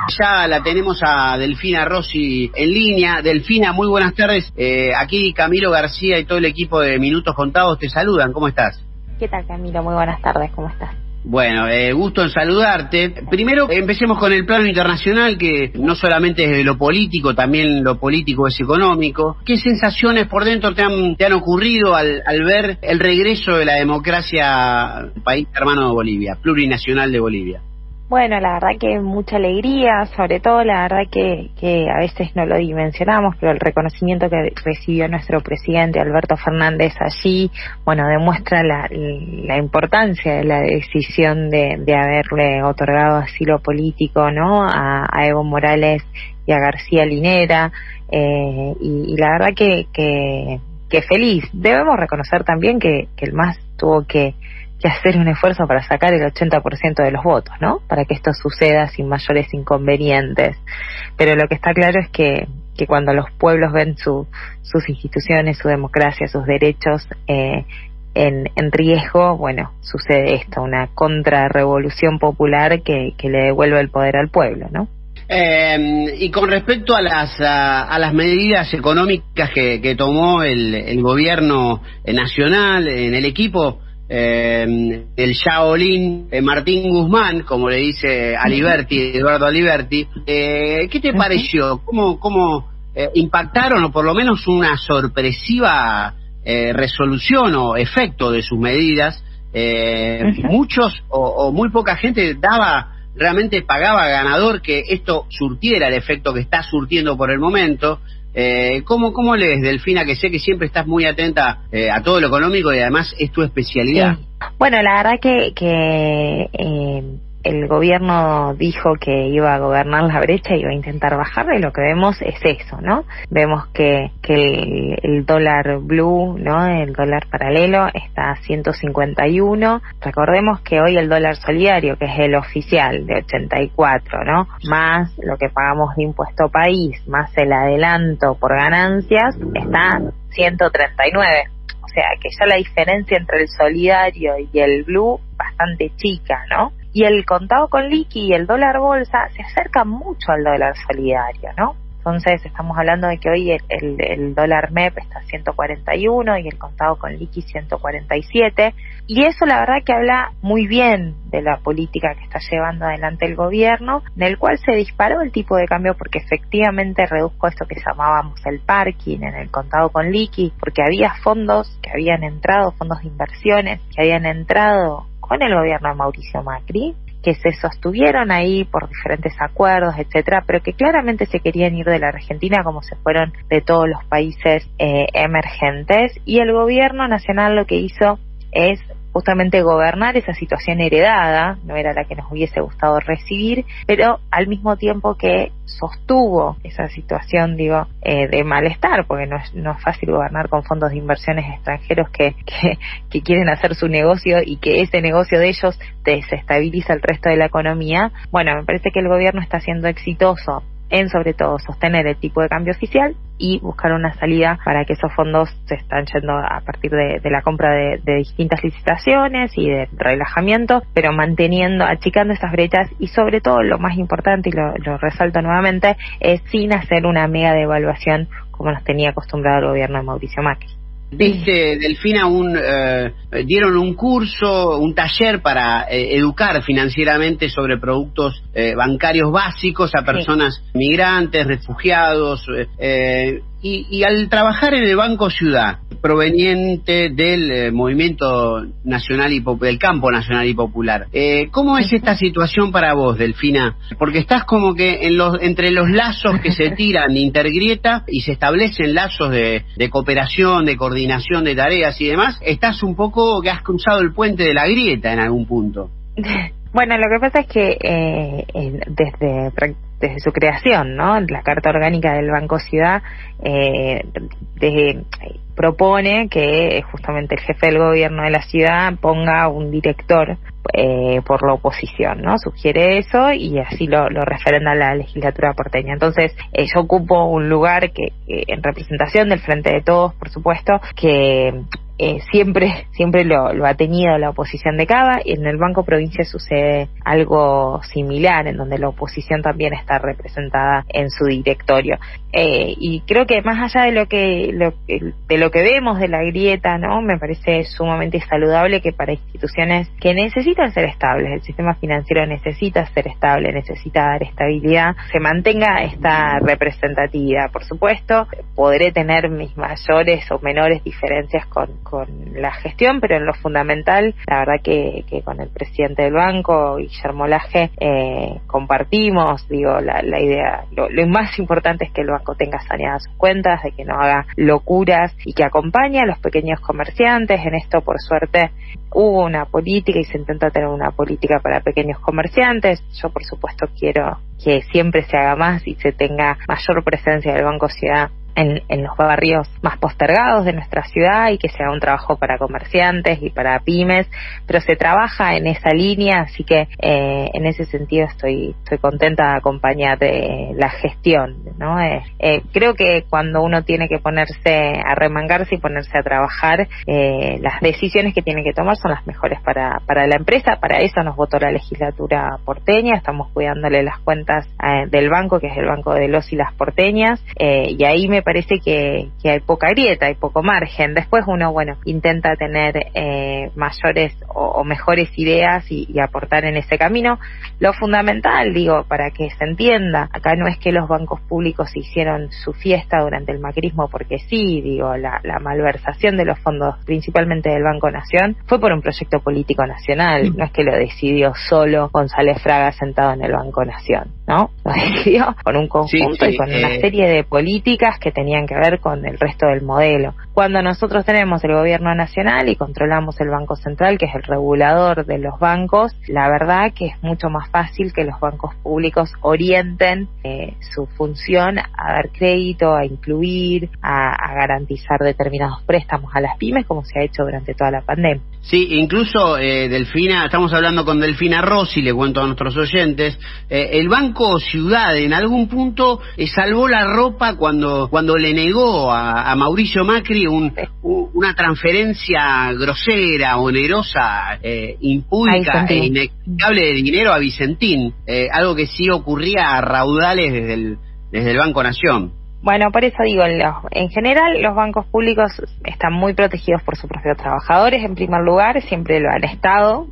Ya la tenemos a Delfina Rossi en línea. Delfina, muy buenas tardes. Aquí Camilo García y todo el equipo de Minutos Contados te saludan. ¿Cómo estás? ¿Qué tal, Camilo? Muy buenas tardes. ¿Cómo estás? Bueno, gusto en saludarte. Primero, empecemos con el plano internacional, que no solamente es de lo político, también lo político es económico. ¿Qué sensaciones por dentro te han ocurrido al ver el regreso de la democracia al país hermano de Bolivia, plurinacional de Bolivia? Bueno, la verdad que mucha alegría, sobre todo la verdad que a veces no lo dimensionamos, pero el reconocimiento que recibió nuestro presidente Alberto Fernández allí, bueno, demuestra la importancia de la decisión de haberle otorgado asilo político, ¿no?, a Evo Morales y a García Linera, y la verdad que feliz. Debemos reconocer también que el MAS tuvo que hacer un esfuerzo para sacar el 80% de los votos, ¿no?, para que esto suceda sin mayores inconvenientes. Pero lo que está claro es que cuando los pueblos ven sus instituciones, su democracia, sus derechos en riesgo, bueno, sucede esto, una contrarrevolución popular que le devuelve el poder al pueblo, ¿no? Y con respecto a las medidas económicas que tomó el gobierno nacional en el equipo, el Shaolin Martín Guzmán, como le dice Eduardo Aliberti, ¿qué te pareció? ¿Cómo impactaron, o por lo menos una sorpresiva resolución o efecto de sus medidas? Muchos o muy poca gente realmente pagaba ganador que esto surtiera el efecto que está surtiendo por el momento. ¿Cómo lees, Delfina, que sé que siempre estás muy atenta a todo lo económico y además es tu especialidad? Sí. Bueno, la verdad que el gobierno dijo que iba a gobernar la brecha y iba a intentar bajarla, y lo que vemos es eso, ¿no? Vemos que el dólar blue, ¿no?, el dólar paralelo, está a 151. Recordemos que hoy el dólar solidario, que es el oficial, de 84, ¿no?, más lo que pagamos de impuesto país, más el adelanto por ganancias, está 139. O sea, que ya la diferencia entre el solidario y el blue bastante chica, ¿no? Y el contado con liqui y el dólar bolsa se acercan mucho al dólar solidario, ¿no? Entonces estamos hablando de que hoy el dólar MEP está a 141 y el contado con liqui 147, y eso la verdad que habla muy bien de la política que está llevando adelante el gobierno, en el cual se disparó el tipo de cambio porque efectivamente redujo esto que llamábamos el parking en el contado con liqui, porque había fondos que habían entrado, fondos de inversiones que habían entrado con el gobierno de Mauricio Macri, que se sostuvieron ahí por diferentes acuerdos, etcétera, pero que claramente se querían ir de la Argentina como se fueron de todos los países emergentes, y el gobierno nacional lo que hizo es justamente gobernar esa situación heredada, no era la que nos hubiese gustado recibir, pero al mismo tiempo que sostuvo esa situación, de malestar, porque no es fácil gobernar con fondos de inversiones extranjeros que quieren hacer su negocio y que ese negocio de ellos desestabiliza el resto de la economía. Bueno, me parece que el gobierno está siendo exitoso en, sobre todo, sostener el tipo de cambio oficial y buscar una salida para que esos fondos se están yendo a partir de la compra de distintas licitaciones y de relajamiento, pero achicando esas brechas, y sobre todo lo más importante, y lo resalto nuevamente, es sin hacer una mega devaluación como nos tenía acostumbrado el gobierno de Mauricio Macri. Viste, Delfina, dieron un curso, un taller para educar financieramente sobre productos bancarios básicos a personas migrantes, refugiados, y al trabajar en el Banco Ciudad, proveniente del movimiento nacional del campo nacional y popular, ¿cómo es esta situación para vos, Delfina? Porque estás como que entre los lazos que se tiran de intergrieta y se establecen lazos de cooperación, de coordinación de tareas y demás, estás un poco que has cruzado el puente de la grieta en algún punto. Bueno, lo que pasa es que desde su creación, ¿no?, la Carta Orgánica del Banco Ciudad propone que justamente el jefe del gobierno de la ciudad ponga un director por la oposición, ¿no? Sugiere eso y así lo referenda la legislatura porteña. Entonces yo ocupo un lugar que en representación del Frente de Todos, por supuesto, que siempre lo ha tenido la oposición de Cava. Y en el Banco Provincia sucede algo similar, en donde la oposición también está representada en su directorio. Y creo que más allá de lo que vemos de la grieta, ¿no? Me parece sumamente saludable que para instituciones que necesitan ser estables, el sistema financiero necesita ser estable, necesita dar estabilidad, se mantenga esta representatividad. Por supuesto, podré tener mis mayores o menores diferencias con la gestión, pero en lo fundamental, la verdad que con el presidente del banco, Guillermo Laje, compartimos, la idea, lo más importante es que el banco tenga saneadas sus cuentas, de que no haga locuras y que acompañe a los pequeños comerciantes. En esto, por suerte, hubo una política y se intenta tener una política para pequeños comerciantes. Yo, por supuesto, quiero que siempre se haga más y se tenga mayor presencia del Banco Ciudad en los barrios más postergados de nuestra ciudad, y que se haga un trabajo para comerciantes y para pymes, pero se trabaja en esa línea, así que en ese sentido estoy contenta de acompañar la gestión, ¿no? Creo que cuando uno tiene que ponerse a remangarse y ponerse a trabajar, las decisiones que tiene que tomar son las mejores para la empresa. Para eso nos votó la legislatura porteña, estamos cuidándole las cuentas del banco, que es el banco de los y las porteñas, y ahí me parece que hay poca grieta, hay poco margen. Después uno, intenta tener mayores o mejores ideas y aportar en ese camino. Lo fundamental, para que se entienda, acá no es que los bancos públicos hicieron su fiesta durante el macrismo porque sí, la malversación de los fondos, principalmente del Banco Nación, fue por un proyecto político nacional, no es que lo decidió solo González Fraga sentado en el Banco Nación, ¿no? Lo decidió con un conjunto y con una serie de políticas que tenían que ver con el resto del modelo. Cuando nosotros tenemos el gobierno nacional y controlamos el Banco Central, que es el regulador de los bancos, la verdad que es mucho más fácil que los bancos públicos orienten su función a dar crédito, a incluir, a garantizar determinados préstamos a las pymes, como se ha hecho durante toda la pandemia. Sí, incluso Delfina, estamos hablando con Delfina Rossi, le cuento a nuestros oyentes, el Banco Ciudad en algún punto salvó la ropa cuando le negó a Mauricio Macri una transferencia grosera, onerosa, impúdica e inexplicable de dinero a Vicentín, algo que sí ocurría a raudales desde el Banco Nación. Bueno, por eso digo, en general los bancos públicos están muy protegidos por sus propios trabajadores, en primer lugar, siempre lo han estado,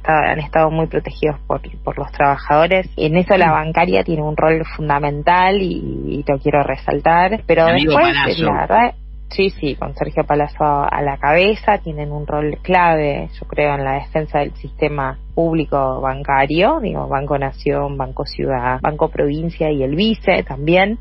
han estado muy protegidos por los trabajadores. En eso la bancaria tiene un rol fundamental y lo quiero resaltar, pero después, la verdad, sí, con Sergio Palazzo a la cabeza, tienen un rol clave, yo creo, en la defensa del sistema público bancario, Banco Nación, Banco Ciudad, Banco Provincia y el Vice también.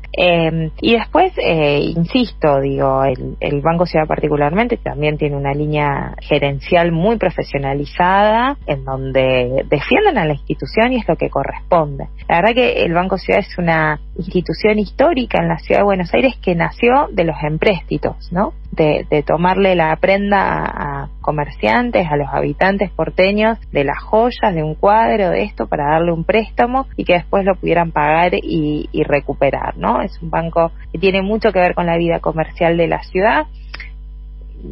Y después, insisto, el Banco Ciudad particularmente también tiene una línea gerencial muy profesionalizada, en donde defienden a la institución y es lo que corresponde. La verdad que el Banco Ciudad es una institución histórica en la Ciudad de Buenos Aires que nació de los empréstitos, ¿no? De tomarle la prenda a comerciantes, a los habitantes porteños, de las joyas, de un cuadro, de esto, para darle un préstamo y que después lo pudieran pagar y recuperar, ¿no? Es un banco que tiene mucho que ver con la vida comercial de la ciudad.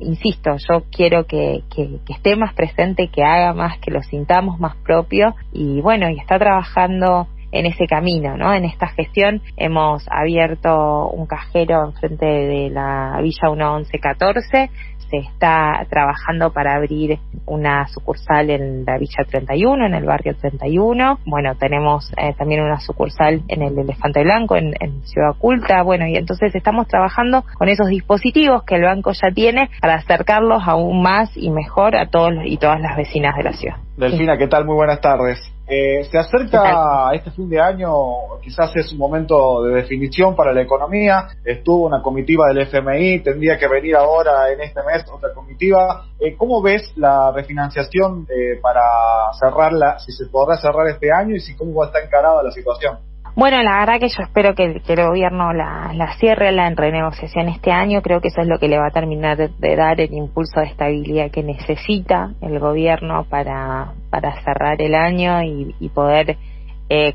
Insisto, yo quiero que esté más presente, que haga más, que lo sintamos más propio y está trabajando en ese camino, ¿no? En esta gestión hemos abierto un cajero enfrente de la Villa 1114, se está trabajando para abrir una sucursal en la Villa 31, en el barrio 31. Tenemos también una sucursal en el Elefante Blanco, en Ciudad Oculta. Y entonces estamos trabajando con esos dispositivos que el banco ya tiene para acercarlos aún más y mejor a todos y todas las vecinas de la ciudad. Delfina, ¿qué tal? Muy buenas tardes. Se acerca este fin de año, quizás es un momento de definición para la economía. Estuvo una comitiva del FMI, tendría que venir ahora en este mes otra comitiva. ¿Cómo ves la refinanciación para cerrarla, si se podrá cerrar este año y cómo está encarada la situación? La verdad que yo espero que el gobierno la cierre, la renegociación este año. Creo que eso es lo que le va a terminar de dar el impulso de estabilidad que necesita el gobierno para cerrar el año y poder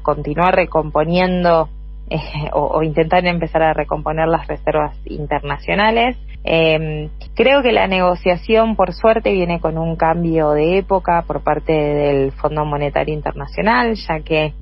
continuar recomponiendo o intentar empezar a recomponer las reservas internacionales. Creo que la negociación, por suerte, viene con un cambio de época por parte del Fondo Monetario Internacional, ya que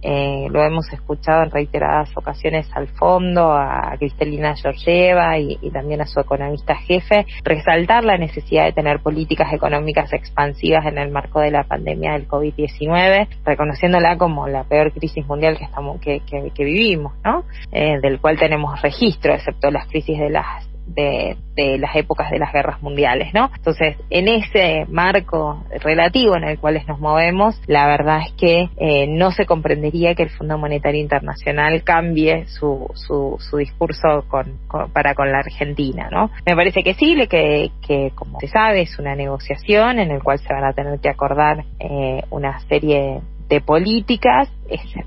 lo hemos escuchado en reiteradas ocasiones al fondo, a Kristalina Georgieva y también a su economista jefe, resaltar la necesidad de tener políticas económicas expansivas en el marco de la pandemia del COVID-19, reconociéndola como la peor crisis mundial que vivimos, ¿no? Del cual tenemos registro, excepto las crisis de las épocas de las guerras mundiales, ¿no? Entonces, en ese marco relativo en el cual nos movemos, la verdad es que no se comprendería que el Fondo Monetario Internacional cambie su discurso para con la Argentina, ¿no? Me parece que sí, que como se sabe, es una negociación en el cual se van a tener que acordar una serie de políticas.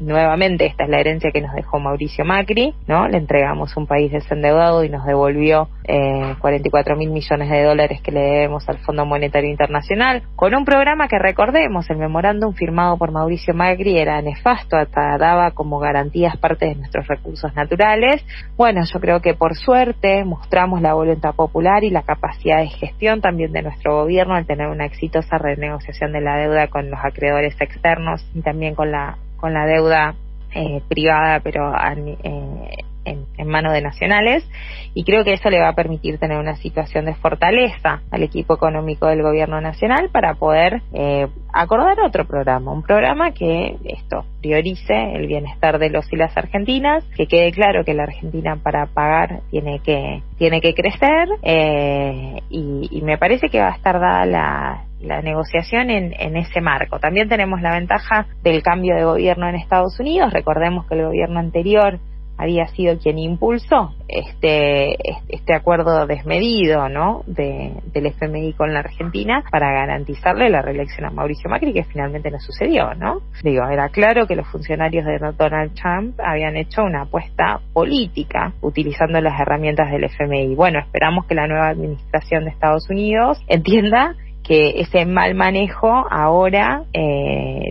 Nuevamente, esta es la herencia que nos dejó Mauricio Macri, ¿no? Le entregamos un país desendeudado y nos devolvió 44.000 millones de dólares que le debemos al Fondo Monetario Internacional, con un programa que, recordemos, el memorándum firmado por Mauricio Macri era nefasto, hasta daba como garantías parte de nuestros recursos naturales. Bueno, yo creo que por suerte mostramos la voluntad popular y la capacidad de gestión también de nuestro gobierno al tener una exitosa renegociación de la deuda con los acreedores externos y también con la deuda privada, pero en manos de nacionales, y creo que eso le va a permitir tener una situación de fortaleza al equipo económico del gobierno nacional para poder acordar otro programa, un programa que priorice el bienestar de los y las argentinas, que quede claro que la Argentina para pagar tiene que crecer, y me parece que va a estar dada la negociación en ese marco. También tenemos la ventaja del cambio de gobierno en Estados Unidos. Recordemos que el gobierno anterior había sido quien impulsó este acuerdo desmedido, ¿no?, del FMI con la Argentina para garantizarle la reelección a Mauricio Macri, que finalmente no sucedió, ¿no? Era claro que los funcionarios de Donald Trump habían hecho una apuesta política utilizando las herramientas del FMI. Bueno, esperamos que la nueva administración de Estados Unidos entienda que ese mal manejo ahora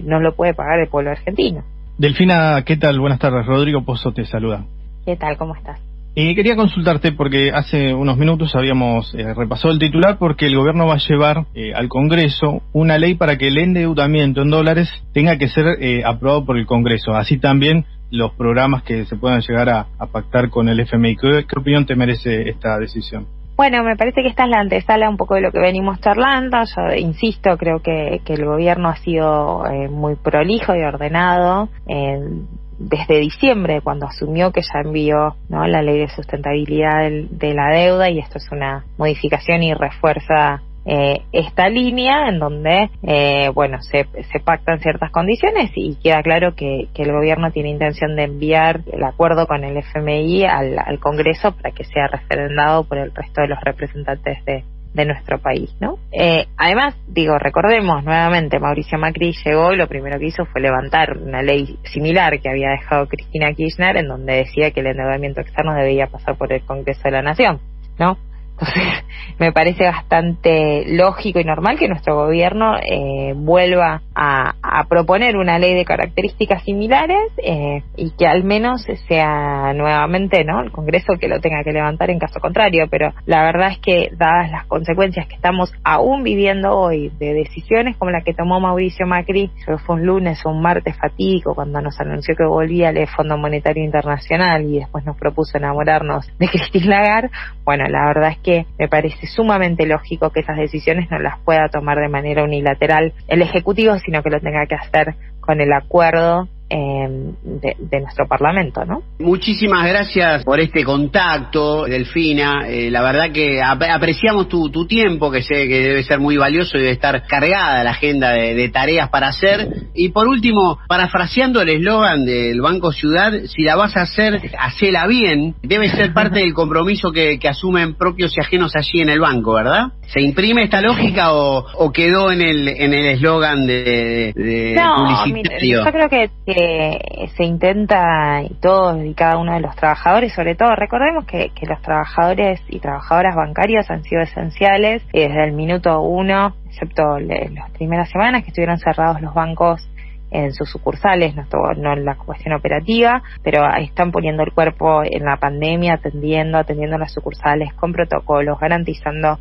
no lo puede pagar el pueblo argentino. Delfina, ¿qué tal? Buenas tardes. Rodrigo Pozo te saluda. ¿Qué tal? ¿Cómo estás? Quería consultarte porque hace unos minutos habíamos repasado el titular, porque el gobierno va a llevar al Congreso una ley para que el endeudamiento en dólares tenga que ser aprobado por el Congreso. Así también los programas que se puedan llegar a pactar con el FMI. ¿Qué opinión te merece esta decisión? Bueno, me parece que esta es la antesala un poco de lo que venimos charlando. Yo insisto, creo que el gobierno ha sido muy prolijo y ordenado desde diciembre, cuando asumió, que ya envió, ¿no?, la ley de sustentabilidad de la deuda, y esto es una modificación y refuerza esta línea en donde se pactan ciertas condiciones y queda claro que el gobierno tiene intención de enviar el acuerdo con el FMI al Congreso para que sea referendado por el resto de los representantes de nuestro país, ¿no? Además, recordemos nuevamente, Mauricio Macri llegó y lo primero que hizo fue levantar una ley similar que había dejado Cristina Kirchner, en donde decía que el endeudamiento externo debía pasar por el Congreso de la Nación, ¿no? Entonces, me parece bastante lógico y normal que nuestro gobierno vuelva a proponer una ley de características similares, y que al menos sea nuevamente, ¿no?, el Congreso que lo tenga que levantar en caso contrario. Pero la verdad es que, dadas las consecuencias que estamos aún viviendo hoy de decisiones como la que tomó Mauricio Macri, creo que fue un lunes o un martes fatídico cuando nos anunció que volvía al Fondo Monetario Internacional y después nos propuso enamorarnos de Christine Lagarde, bueno, la verdad es que me parece sumamente lógico que esas decisiones no las pueda tomar de manera unilateral el Ejecutivo, sino que lo tenga que hacer con el acuerdo de nuestro Parlamento, ¿no? Muchísimas gracias por este contacto, Delfina. La verdad que apreciamos tu tiempo, que sé que debe ser muy valioso y debe estar cargada la agenda de tareas para hacer. Y por último, parafraseando el eslogan del Banco Ciudad, si la vas a hacer, hacela bien. Debe ser parte del compromiso que asumen propios y ajenos allí en el banco, ¿verdad? ¿Se imprime esta lógica o quedó en el eslogan de publicitario? Yo creo que se intenta, y todos y cada uno de los trabajadores, sobre todo, recordemos que los trabajadores y trabajadoras bancarias han sido esenciales desde el minuto 1, excepto las primeras semanas que estuvieron cerrados los bancos en sus sucursales, no en la cuestión operativa, pero están poniendo el cuerpo en la pandemia, atendiendo las sucursales con protocolos, garantizando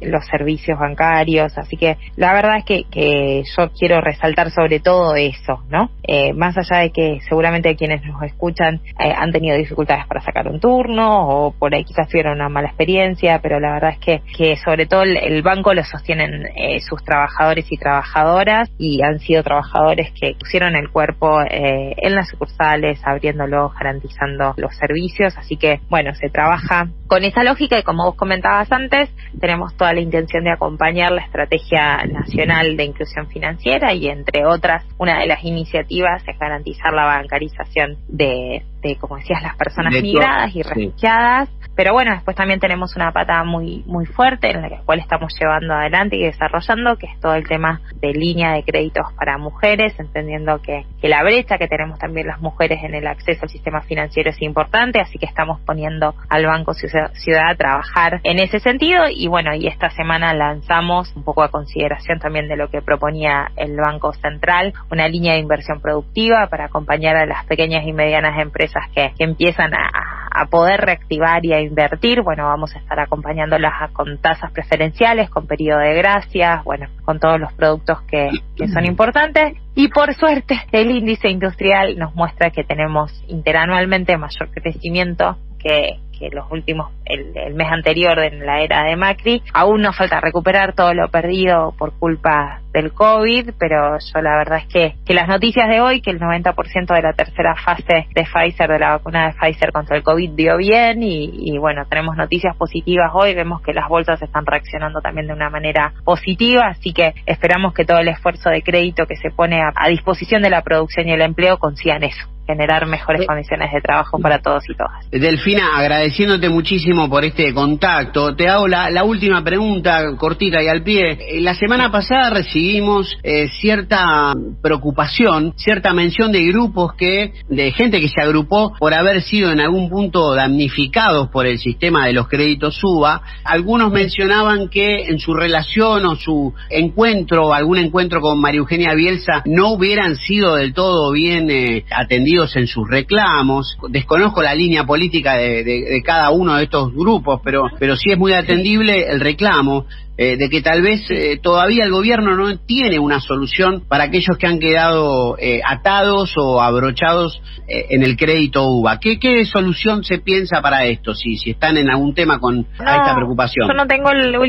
los servicios bancarios. Así que la verdad es que yo quiero resaltar sobre todo eso, ¿no? Más allá de que seguramente quienes nos escuchan han tenido dificultades para sacar un turno o por ahí quizás tuvieron una mala experiencia, pero la verdad es que sobre todo el banco lo sostienen sus trabajadores y trabajadoras, y han sido trabajadores que pusieron el cuerpo en las sucursales, abriéndolos, garantizando los servicios. Así que bueno, se trabaja con esa lógica y como vos comentabas antes, tenemos toda la intención de acompañar la Estrategia Nacional de Inclusión Financiera, y entre otras, una de las iniciativas es garantizar la bancarización de como decías, las personas migradas y refugiadas. Pero bueno, después también tenemos una pata muy fuerte en la cual estamos llevando adelante y desarrollando, que es todo el tema de línea de créditos para mujeres, entendiendo que la brecha que tenemos también las mujeres en el acceso al sistema financiero es importante, así que estamos poniendo al Banco Ciudad a trabajar en ese sentido. Y bueno, y esta semana lanzamos, un poco a consideración también de lo que proponía el Banco Central, una línea de inversión productiva para acompañar a las pequeñas y medianas empresas que empiezan a poder reactivar y a invertir. Bueno, vamos a estar acompañándolas con tasas preferenciales, con periodo de gracias, bueno, con todos los productos que son importantes. Y por suerte, el índice industrial nos muestra que tenemos interanualmente mayor crecimiento que los últimos, el mes anterior en la era de Macri. Aún nos falta recuperar todo lo perdido por culpa del COVID, pero yo la verdad es que las noticias de hoy, que el 90% de la tercera fase de Pfizer, de la vacuna de Pfizer contra el COVID dio bien, y bueno, tenemos noticias positivas hoy, vemos que las bolsas están reaccionando también de una manera positiva, así que esperamos que todo el esfuerzo de crédito que se pone a disposición de la producción y el empleo consigan eso, generar mejores condiciones de trabajo para todos y todas. Delfina, agradeciéndote muchísimo por este contacto, te hago la última pregunta, cortita y al pie. La semana pasada recibimos cierta preocupación, cierta mención de grupos de gente que se agrupó por haber sido en algún punto damnificados por el sistema de los créditos UBA. Algunos mencionaban que en su relación o su encuentro, algún encuentro con María Eugenia Bielsa, no hubieran sido del todo bien atendidos en sus reclamos. Desconozco la línea política de cada uno de estos grupos, pero sí es muy atendible el reclamo de que tal vez todavía el gobierno no tiene una solución para aquellos que han quedado atados o abrochados en el crédito UBA. ¿Qué solución se piensa para esto? Si están en algún tema con esta preocupación. Yo no tengo los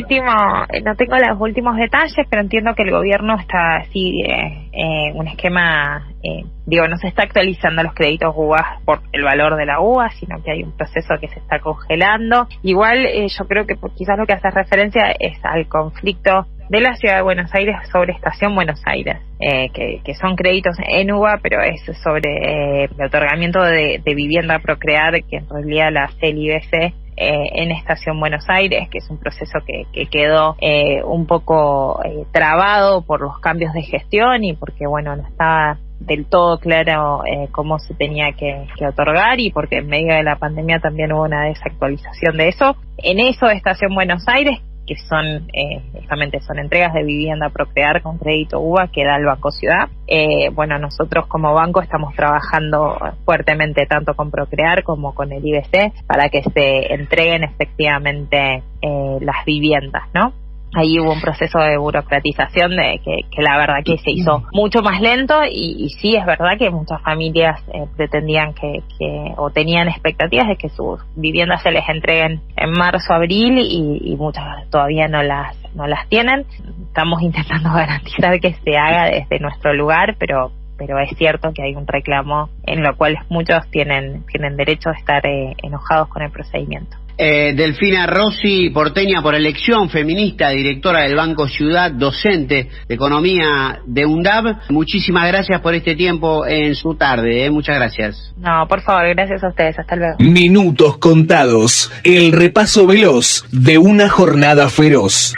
últimos detalles, pero entiendo que el gobierno está un esquema, no se está actualizando los créditos UBA por el valor de la UBA, sino que hay un proceso que se está congelando. Igual yo creo que quizás lo que hace referencia es al conflicto de la Ciudad de Buenos Aires sobre Estación Buenos Aires, que son créditos en UBA, pero es sobre el otorgamiento de vivienda a procrear, que en realidad la hace el IBC en Estación Buenos Aires, que es un proceso que quedó un poco trabado por los cambios de gestión y porque, bueno, no estaba del todo claro cómo se tenía que otorgar, y porque en medio de la pandemia también hubo una desactualización de eso. En eso, Estación Buenos Aires, que son justamente son entregas de vivienda a procrear con crédito UBA que da el Banco Ciudad. Bueno, nosotros como banco estamos trabajando fuertemente tanto con Procrear como con el IBC para que se entreguen efectivamente las viviendas, ¿no? Ahí hubo un proceso de burocratización que la verdad que se hizo mucho más lento, y sí es verdad que muchas familias pretendían o tenían expectativas de que sus viviendas se les entreguen en marzo, abril, y muchas todavía no las tienen. Estamos intentando garantizar que se haga desde nuestro lugar, pero es cierto que hay un reclamo en lo cual muchos tienen derecho a estar enojados con el procedimiento. Delfina Rossi, porteña por elección, feminista, directora del Banco Ciudad, docente de Economía de UNDAB. Muchísimas gracias por este tiempo en su tarde, muchas gracias. No, por favor, gracias a ustedes, hasta luego. Minutos contados, el repaso veloz de una jornada feroz.